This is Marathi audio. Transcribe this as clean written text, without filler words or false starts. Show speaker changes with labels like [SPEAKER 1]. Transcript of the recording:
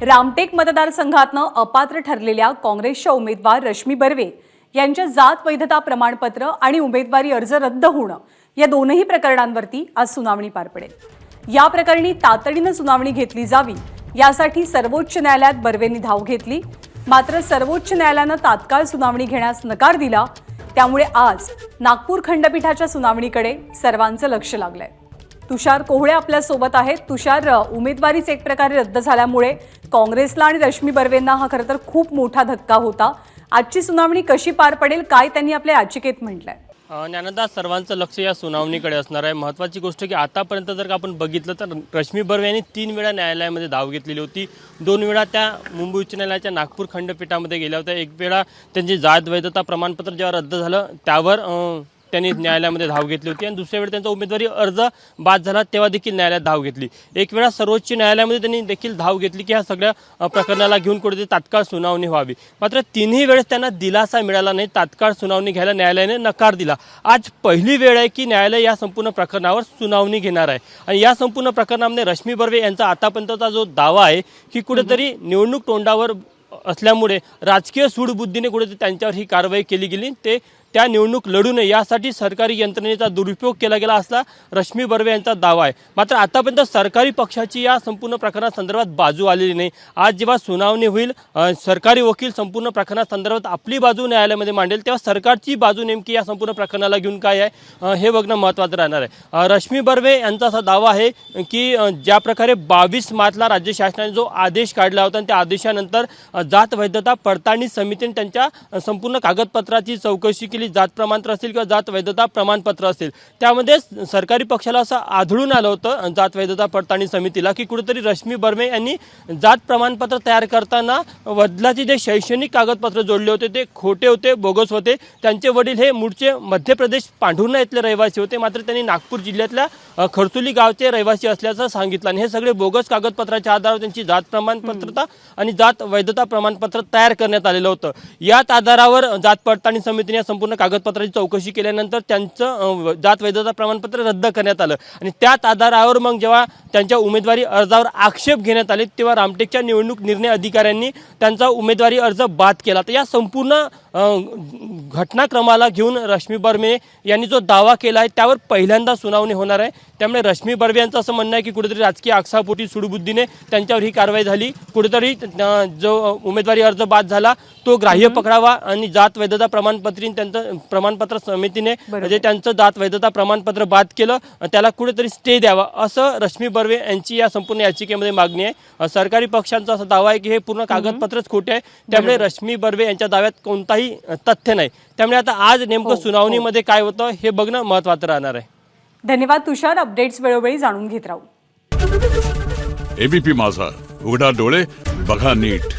[SPEAKER 1] रामटेक मतदारसंघातनं अपात्र ठरलेल्या काँग्रेसच्या उमेदवार रश्मी बर्वे यांच्या जात वैधता प्रमाणपत्र आणि उमेदवारी अर्ज रद्द होणं या दोनही प्रकरणांवरती आज सुनावणी पार पडेल। या प्रकरणी तातडीनं सुनावणी घेतली जावी यासाठी सर्वोच्च न्यायालयात बर्वेंनी धाव घेतली, मात्र सर्वोच्च न्यायालयानं तात्काळ सुनावणी घेण्यास नकार दिला। त्यामुळे आज नागपूर खंडपीठाच्या सुनावणीकडे सर्वांचं लक्ष लागलंय। तुषार कोहळे आपल्या सोबत आहेत। तुषार, उमेदवारीच एक प्रकारे रद्द झाल्यामुळे काँग्रेसला आणि रश्मी बर्वेंना हा खरं तर खूप मोठा धक्का होता। आजची सुनावणी कशी पार पडेल, काय त्यांनी आपल्या याचिकेत म्हटलंय?
[SPEAKER 2] ज्ञानदा, सर्वांचं लक्ष या सुनावणीकडे असणार आहे। महत्त्वाची गोष्ट की आतापर्यंत जर आपण बघितलं तर रश्मी बर्वे यांनी 3 वेळा न्यायालयामध्ये धाव घेतलेली होती। 2 वेळा त्या मुंबई उच्च न्यायालयाच्या नागपूर खंडपीठामध्ये गेल्या होत्या। एक वेळा त्यांची जात वैधता प्रमाणपत्र जेव्हा रद्द झालं त्यावर त्यांनी न्यायालयामध्ये धाव घेतली होती आणि दुसऱ्या वेळी त्यांचा उमेदवारी अर्ज बाद झाला तेव्हा देखील न्यायालयात धाव घेतली। एक वेळा सर्वोच्च न्यायालयामध्ये त्यांनी देखील धाव घेतली की ह्या सगळ्या प्रकरणाला घेऊन कुठेतरी तात्काळ सुनावणी व्हावी, मात्र तिन्ही वेळेस त्यांना दिलासा मिळाला नाही। तात्काळ सुनावणी घ्यायला न्यायालयाने नकार दिला। आज पहिली वेळ आहे की न्यायालय या संपूर्ण प्रकरणावर सुनावणी घेणार आहे आणि या संपूर्ण प्रकरणामध्ये रश्मी बर्वे यांचा आतापर्यंतचा जो दावा आहे की कुठेतरी निवडणूक तोंडावर असल्यामुळे राजकीय सूडबुद्धीने कुठेतरी त्यांच्यावर ही कारवाई केली गेली, त्या निवडणूक लढू नये यासाठी सरकारी यंत्रणेचा दुरुपयोग केला गेला असला रश्मी बर्वे यांचा दावा आहे। मात्र आतापर्यंत सरकारी पक्षाची या संपूर्ण प्रकरणासंदर्भात बाजू आलेली नाही। आज जेव्हा सुनावणी होईल, सरकारी वकील संपूर्ण प्रकरणासंदर्भात आपली बाजू न्यायालयामध्ये मांडेल, तेव्हा सरकारची बाजू नेमकी या संपूर्ण प्रकरणाला घेऊन काय आहे हे बघणं महत्त्वाचं राहणार आहे। रश्मी बर्वे यांचा असा दावा आहे की ज्या प्रकारे 22 मार्चला राज्य शासनाने जो आदेश काढला होता आणि त्या आदेशानंतर जात वैधता पडताळणी समितीने त्यांच्या संपूर्ण कागदपत्राची चौकशी केली, जात प्रमाणपत्र असेल किंवा जात वैधता प्रमाणपत्र असेल, त्यामध्ये सरकारी पक्षाला असं आढळून आलं होतं जात वैधता पडताळणी समितीला की कुठेतरी रश्मी बर्वे यांनी जात प्रमाणपत्र तयार करताना वडिलांचे जे शैक्षणिक कागदपत्र जोडले होते ते खोटे होते, बोगस होते। त्यांचे वडील हे मूळचे मध्य प्रदेश पांढुर्णा येथले रहिवासी होते, मात्र त्यांनी नागपूर जिल्ह्यातल्या खरसुली गावचे रहिवासी असल्याचं सांगितलं आणि हे सगळे बोगस कागदपत्राच्या आधारावर त्यांची जात प्रमाणपत्रता आणि जात वैधता प्रमाणपत्र तयार करण्यात आलेलं होतं। याच आधारावर जात पडताळणी समितीने संपूर्ण कागदपत्राची चौकशी केल्यानंतर त्यांचं जात वैधता प्रमाणपत्र रद्द करण्यात आलं आणि त्याच आधारावर मग जेव्हा त्यांच्या उमेदवारी अर्जावर आक्षेप घेण्यात आले तेव्हा रामटेकच्या निवडणूक निर्णय अधिकाऱ्यांनी त्यांचा उमेदवारी अर्ज बाद केला। तर या संपूर्ण घटनाक्रमाला घेऊन रश्मी बर्वे यांनी जो दावा केला आहे त्यावर पहिल्यांदा सुनावणी होणार आहे। त्यामुळे रश्मी बर्वे यांचं असं म्हणणं आहे की कुठेतरी राजकीय आक्षेपोटी सूडबुद्धीने त्यांच्यावर ही कारवाई झाली, कुठेतरी जो उमेदवारी अर्ज बाद झाला तो ग्राह्य पकडावा आणि जात वैधता त्यांचं प्रमाणपत्र समितीने म्हणजे त्यांचं जात वैधता प्रमाणपत्र बाद केलं त्याला कुठेतरी स्टे द्यावा, असं रश्मी बर्वे यांची या संपूर्ण याचिकेमध्ये मागणी आहे। सरकारी पक्षांचा असा दावा आहे की हे पूर्ण कागदपत्रच खोटे आहे, त्यामुळे रश्मी बर्वे यांच्या दाव्यात कोणताही तथ्य नाही। त्यामुळे आता आज नेमकं सुनावणीमध्ये काय होतं हे बघणं महत्त्वाचं राहणार आहे।
[SPEAKER 1] धन्यवाद तुषार, अपडेट्स वेळोवेळी जाणून घेत राहू।
[SPEAKER 3] एबीपी माझा, उघडा डोळे बघा नीट।